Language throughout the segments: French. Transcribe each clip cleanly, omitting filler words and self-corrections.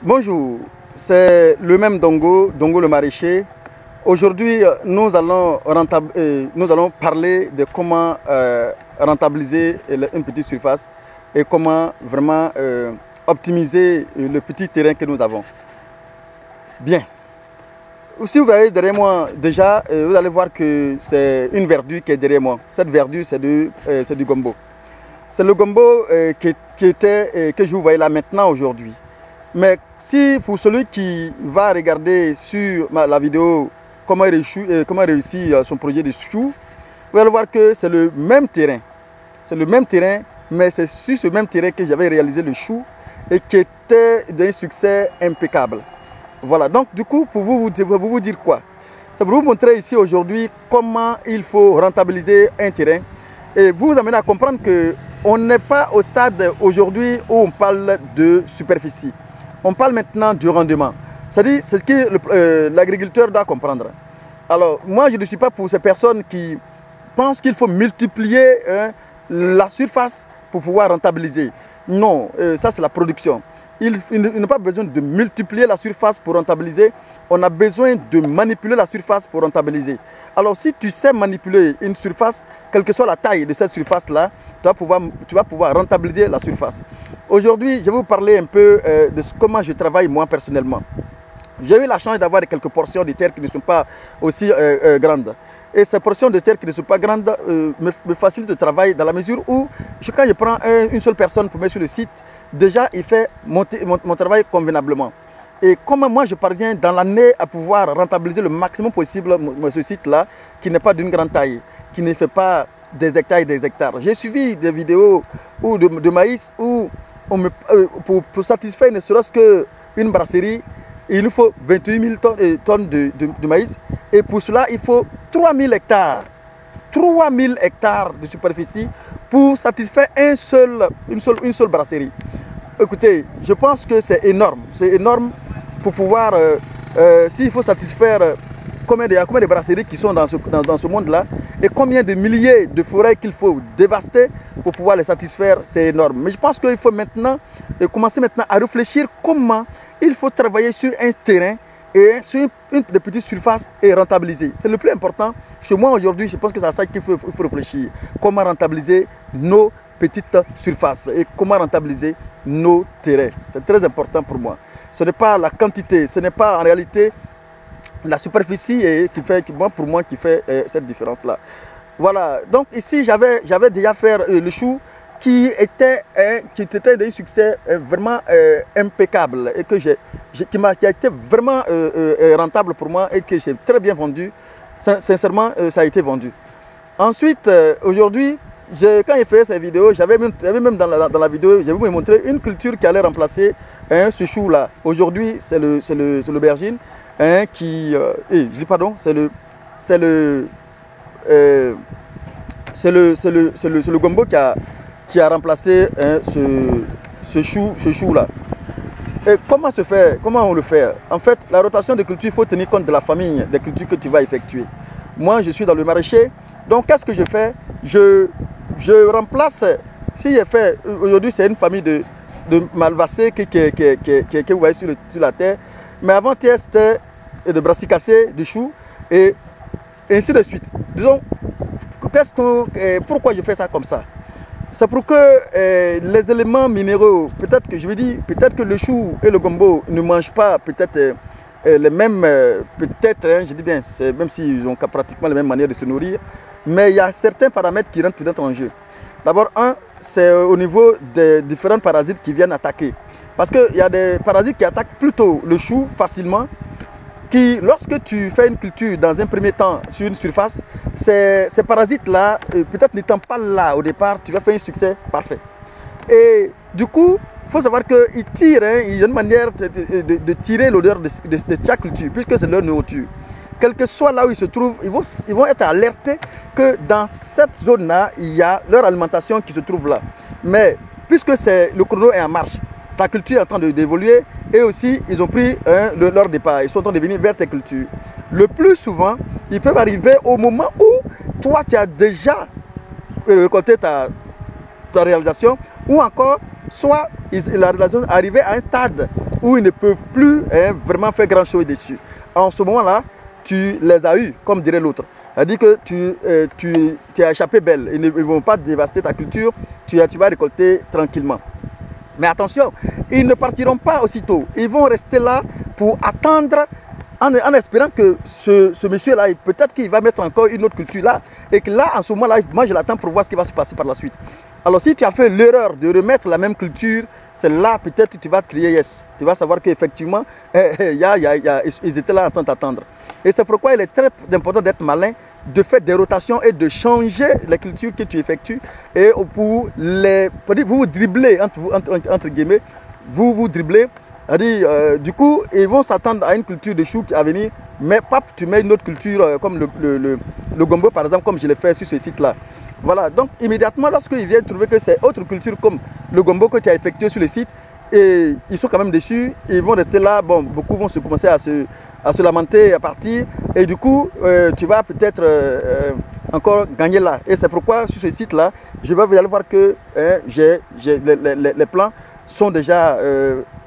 Bonjour, c'est le même Dongo, Dongo le maraîcher. Aujourd'hui, nous allons parler de comment rentabiliser une petite surface et comment vraiment optimiser le petit terrain que nous avons. Bien. Si vous voyez derrière moi, déjà, vous allez voir que c'est une verdure qui est derrière moi. Cette verdure, c'est du gombo. C'est le gombo que je vous voyais là maintenant aujourd'hui. Mais si pour celui qui va regarder sur la vidéo comment réussit son projet de chou, vous allez voir que c'est le même terrain. C'est le même terrain, mais c'est sur ce même terrain que j'avais réalisé le chou et qui était d'un succès impeccable. Voilà, donc du coup, pour vous dire quoi? C'est pour vous montrer ici aujourd'hui comment il faut rentabiliser un terrain et vous amener à comprendre qu'on n'est pas au stade aujourd'hui où on parle de superficie. On parle maintenant du rendement. C'est-à-dire, c'est ce que l'agriculteur doit comprendre. Alors, moi, je ne suis pas pour ces personnes qui pensent qu'il faut multiplier la surface pour pouvoir rentabiliser. Non, ça c'est la production. Il n'a pas besoin de multiplier la surface pour rentabiliser. On a besoin de manipuler la surface pour rentabiliser. Alors, si tu sais manipuler une surface, quelle que soit la taille de cette surface-là, tu vas pouvoir rentabiliser la surface. Aujourd'hui, je vais vous parler un peu de comment je travaille moi personnellement. J'ai eu la chance d'avoir quelques portions de terre qui ne sont pas aussi grandes. Et ces portions de terre qui ne sont pas grandes me facilitent le travail dans la mesure où, quand je prends une seule personne pour mettre sur le site, déjà il fait mon travail convenablement. Et comment moi je parviens dans l'année à pouvoir rentabiliser le maximum possible ce site-là, qui n'est pas d'une grande taille, qui ne fait pas des hectares et des hectares. J'ai suivi des vidéos de maïs où pour satisfaire ne serait-ce qu'une brasserie, il nous faut 28 000 tonnes de maïs. Et pour cela, il faut 3 000 hectares. 3 000 hectares de superficie pour satisfaire une seule brasserie. Écoutez, je pense que c'est énorme. C'est énorme pour pouvoir, s'il faut satisfaire combien de brasseries qui sont dans ce monde-là et combien de milliers de forêts qu'il faut dévaster pour pouvoir les satisfaire, c'est énorme. Mais je pense qu'il faut maintenant commencer à réfléchir comment il faut travailler sur un terrain et sur une petite surface et rentabiliser. C'est le plus important. Chez moi aujourd'hui, je pense que c'est à ça qu'il faut réfléchir. Comment rentabiliser nos petites surfaces et comment rentabiliser nos terrains. C'est très important pour moi. Ce n'est pas la quantité, ce n'est pas en réalité la superficie pour moi qui fait cette différence-là. Voilà, donc ici j'avais déjà fait le chou qui était d'un succès vraiment impeccable et qui a été vraiment rentable pour moi et que j'ai très bien vendu. Sincèrement, ça a été vendu. Ensuite, aujourd'hui, quand j'ai fait cette vidéo, j'avais même dans la vidéo, je vais vous montrer une culture qui allait remplacer ce chou-là. Aujourd'hui, c'est l'aubergine c'est le gombo qui a remplacé ce chou-là. Et comment on le fait? En fait, la rotation de culture, il faut tenir compte de la famille des cultures que tu vas effectuer. Moi, je suis dans le maraîcher. Donc, qu'est-ce que je fais? Je remplace, si j'ai fait, aujourd'hui, c'est une famille de malvacées que vous voyez sur la terre. Mais avant, c'était de brassicacées, de choux, et ainsi de suite. Disons, pourquoi je fais ça comme ça? C'est pour que les éléments minéraux, peut-être que le chou et le gombo ne mangent pas peut-être les mêmes, je dis bien, même s'ils ont pratiquement les mêmes manières de se nourrir, mais il y a certains paramètres qui rentrent peut-être en jeu. D'abord, c'est au niveau des différents parasites qui viennent attaquer. Parce qu'il y a des parasites qui attaquent plutôt le chou facilement, qui, lorsque tu fais une culture dans un premier temps sur une surface, ces parasites-là, peut-être n'étant pas là au départ, tu vas faire un succès parfait. Et du coup, il faut savoir qu'ils tirent, il y a une manière de tirer l'odeur de chaque culture, puisque c'est leur nourriture. Quel que soit là où ils se trouvent, ils vont être alertés que dans cette zone-là, il y a leur alimentation qui se trouve là. Mais puisque le chrono est en marche, ta culture est en train d'évoluer et aussi ils ont pris leur départ, ils sont en train de venir vers tes cultures. Le plus souvent, ils peuvent arriver au moment où toi tu as déjà récolté ta réalisation ou encore soit la réalisation est arrivée à un stade où où ils ne peuvent plus vraiment faire grand chose dessus. En ce moment-là, tu les as eus, comme dirait l'autre. C'est-à-dire que tu as échappé belle. Ils ne vont pas dévaster ta culture, tu vas récolter tranquillement. Mais attention, ils ne partiront pas aussitôt. Ils vont rester là pour attendre en espérant que ce monsieur-là, peut-être qu'il va mettre encore une autre culture là. Et que là, en ce moment-là, moi je l'attends pour voir ce qui va se passer par la suite. Alors si tu as fait l'erreur de remettre la même culture, c'est là peut-être que tu vas te crier yes. Tu vas savoir qu'effectivement, ils étaient là en train d'attendre. Et c'est pourquoi il est très important d'être malin, de faire des rotations et de changer les cultures que tu effectues. Et pour vous dribbler, entre guillemets, vous dribbler. Du coup, ils vont s'attendre à une culture de chou qui va venir, mais pas tu mets une autre culture comme le gombo par exemple, comme je l'ai fait sur ce site-là. Voilà, donc immédiatement lorsqu'ils viennent trouver que c'est autre culture comme le gombo que tu as effectué sur le site, et ils sont quand même déçus, ils vont rester là, bon, beaucoup vont commencer à se lamenter, à partir, et du coup, tu vas peut-être encore gagner là. Et c'est pourquoi sur ce site-là, vous allez voir que les plans sont déjà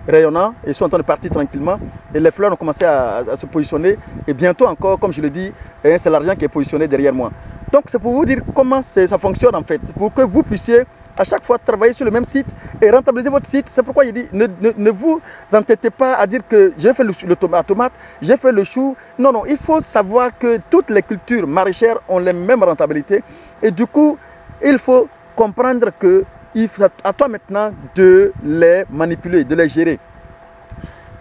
rayonnants et sont en train de partir tranquillement, et les fleurs ont commencé à se positionner, et bientôt encore, comme je le dis, c'est l'argent qui est positionné derrière moi. Donc c'est pour vous dire comment ça fonctionne en fait, pour que vous puissiez à chaque fois travailler sur le même site et rentabiliser votre site. C'est pourquoi je dis, ne vous entêtez pas à dire que j'ai fait la tomate, j'ai fait le chou. Non, non, il faut savoir que toutes les cultures maraîchères ont les mêmes rentabilités, et du coup, il faut comprendre que il faut à toi maintenant de les manipuler, de les gérer.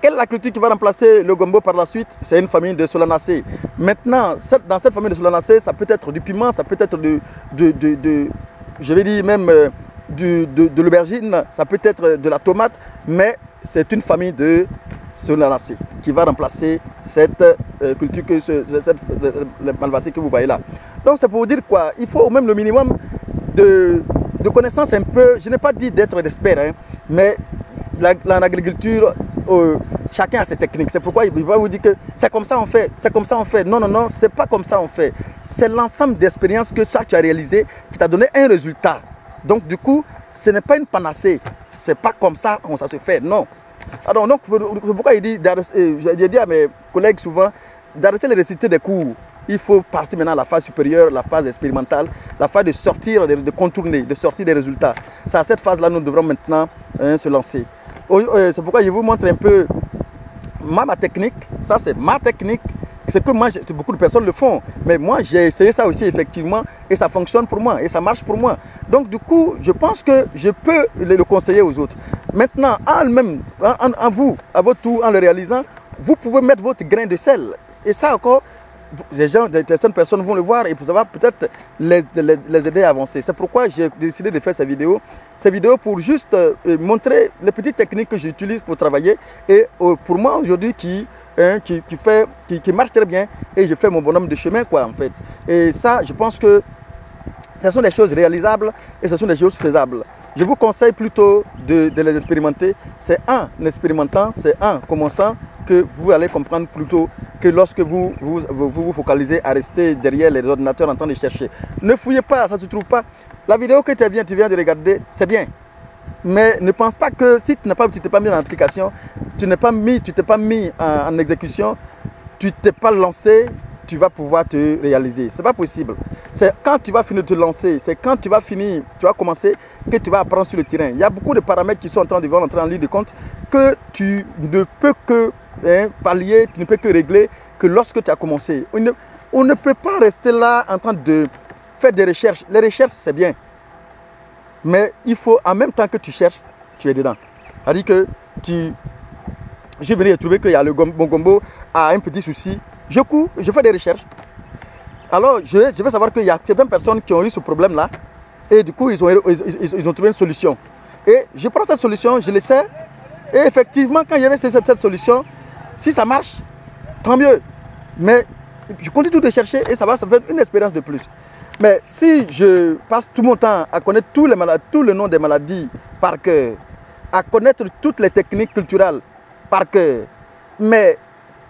Quelle est la culture qui va remplacer le gombo par la suite? C'est une famille de solanacées. Maintenant, dans cette famille de solanacées, ça peut être du piment, ça peut être je vais dire même de l'aubergine, ça peut être de la tomate, mais c'est une famille de solanacées qui va remplacer cette culture, cette malvacée que vous voyez là. Donc c'est pour vous dire quoi? Il faut au même le minimum de connaissances un peu, je n'ai pas dit d'être expert, hein, mais en agriculture, chacun a ses techniques. C'est pourquoi il va vous dire que c'est comme ça on fait, c'est comme ça on fait. Non, non, non, c'est pas comme ça on fait. C'est l'ensemble d'expériences que tu as réalisé qui t'a donné un résultat. Donc du coup, ce n'est pas une panacée. C'est pas comme ça que ça se fait, non. Alors donc, pourquoi j'ai dit à mes collègues souvent d'arrêter de réciter des cours. Il faut passer maintenant à la phase supérieure, la phase expérimentale, la phase de sortir, de contourner, de sortir des résultats. C'est à cette phase-là nous devrons maintenant se lancer. C'est pourquoi je vous montre un peu ma technique. Ça, c'est ma technique. C'est que moi, beaucoup de personnes le font. Mais moi, j'ai essayé ça aussi, effectivement, et ça fonctionne pour moi, et ça marche pour moi. Donc, du coup, je pense que je peux le conseiller aux autres. Maintenant, en vous, à votre tour, en le réalisant, vous pouvez mettre votre grain de sel. Et ça encore, certaines personnes vont le voir et pour savoir peut-être les aider à avancer. C'est pourquoi j'ai décidé de faire ces vidéos. Ces vidéos pour juste montrer les petites techniques que j'utilise pour travailler. Et pour moi aujourd'hui qui marche très bien. Et je fais mon bonhomme de chemin quoi en fait. Et ça je pense que ce sont des choses réalisables et ce sont des choses faisables. Je vous conseille plutôt de les expérimenter. C'est en expérimentant, c'est en commençant que vous allez comprendre plutôt que lorsque vous focalisez à rester derrière les ordinateurs en train de chercher. Ne fouillez pas, ça ne se trouve pas. La vidéo que tu viens de regarder, c'est bien. Mais ne pense pas que si tu t'es pas mis en application, tu t'es pas mis en exécution, tu t'es pas lancé, tu vas pouvoir te réaliser. C'est pas possible. C'est quand tu vas finir de te lancer, c'est quand tu vas commencer, que tu vas apprendre sur le terrain. Il y a beaucoup de paramètres qui sont en train de entrer en ligne de compte que tu ne peux que pallier, tu ne peux que régler que lorsque tu as commencé. On ne peut pas rester là en train de faire des recherches. Les recherches, c'est bien. Mais il faut, en même temps que tu cherches, tu es dedans. C'est-à-dire que j'ai venu trouver qu'il y a mon gombo a un petit souci. Je cours, je fais des recherches. Alors, je vais savoir qu'il y a certaines personnes qui ont eu ce problème-là. Et du coup, ils ont trouvé une solution. Et je prends cette solution, je l'essaie. Et effectivement, quand il y avait cette solution, si ça marche, tant mieux. Mais je continue de chercher et ça va faire une expérience de plus. Mais si je passe tout mon temps à connaître tout le nom des maladies par cœur, à connaître toutes les techniques culturelles par cœur, mais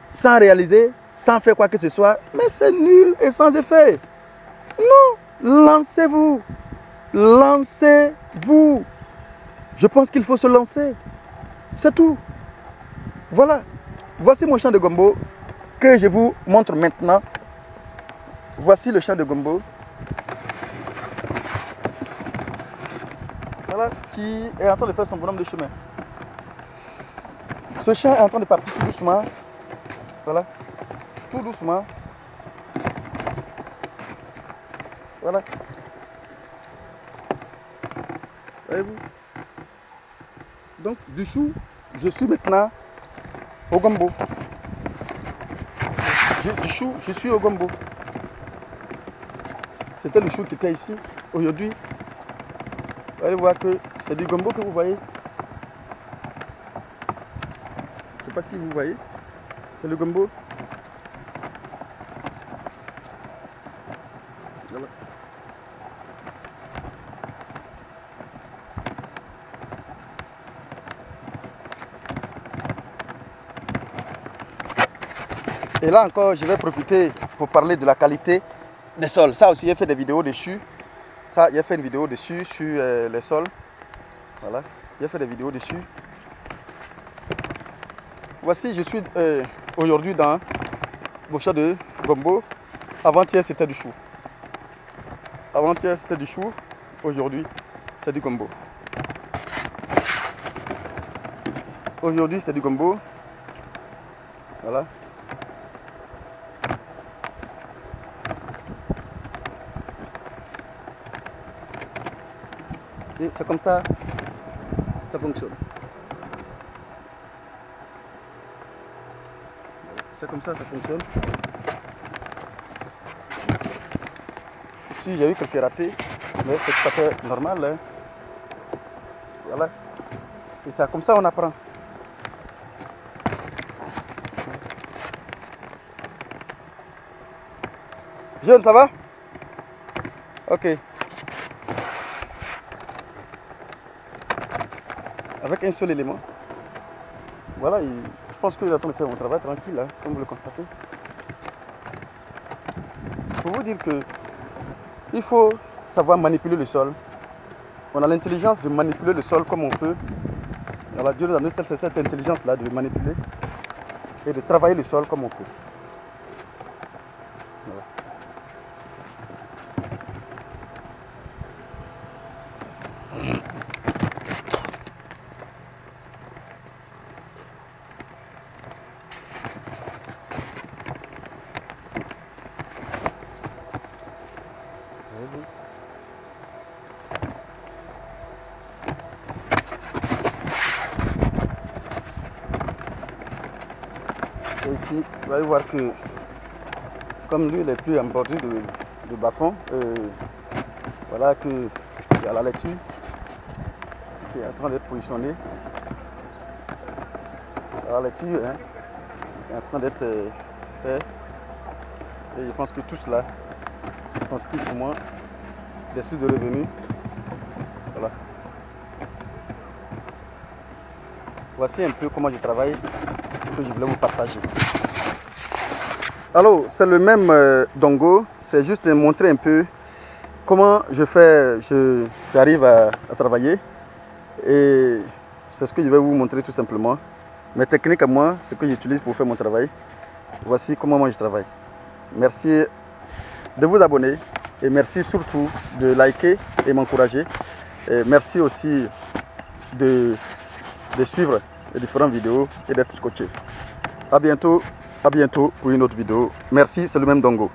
sans réaliser, sans faire quoi que ce soit, mais c'est nul et sans effet. Non, lancez-vous. Lancez-vous. Je pense qu'il faut se lancer. C'est tout. Voilà. Voici mon champ de gombo que je vous montre maintenant. Voici le champ de gombo. Voilà, qui est en train de faire son bonhomme de chemin. Ce champ est en train de partir tout doucement. Voilà, tout doucement. Voilà. Voyez-vous? Donc, du chou, je suis maintenant au gombo. Du chou, je suis au gombo. C'était le chou qui était ici. Aujourd'hui, vous allez voir que c'est du gombo que vous voyez. Je ne sais pas si vous voyez. C'est le gombo. Voilà. Et là encore, je vais profiter pour parler de la qualité des sols. Ça aussi, j'ai fait des vidéos dessus. Ça, j'ai fait une vidéo dessus sur les sols. Voilà, j'ai fait des vidéos dessus. Voici, je suis aujourd'hui dans le champ de gombo. Avant-hier, c'était du chou. Avant-hier, c'était du chou. Aujourd'hui, c'est du gombo. Aujourd'hui, c'est du gombo. Voilà. Et c'est comme ça, ça fonctionne. C'est comme ça fonctionne. Ici, j'ai eu quelques ratés, mais c'est tout à fait normal. Hein. Voilà. Et c'est comme ça on apprend. Jeune, ça va? Ok. Avec un seul élément. Voilà, je pense que j'attends de faire mon travail tranquille, hein, comme vous le constatez. Il faut vous dire que il faut savoir manipuler le sol. On a l'intelligence de manipuler le sol comme on peut. Alors Dieu nous a donné cette intelligence-là de manipuler et de travailler le sol comme on peut. Voilà. Et ici, vous allez voir que comme lui il est plus en bordure de bas-fond, voilà qu'il y a la laitue qui est en train d'être positionnée. La laitue hein, est en train d'être faite. Et je pense que tout cela constitue pour moi des sources de revenus. Voilà. Voici un peu comment je travaille, que je voulais vous partager. Alors, c'est le même dongo, c'est juste montrer un peu comment j'arrive à travailler. Et c'est ce que je vais vous montrer tout simplement. Mes techniques à moi, ce que j'utilise pour faire mon travail. Voici comment moi je travaille. Merci de vous abonner et merci surtout de liker et m'encourager. Merci aussi de suivre les différentes vidéos et d'être scotché. À bientôt pour une autre vidéo. Merci, c'est le même dongo.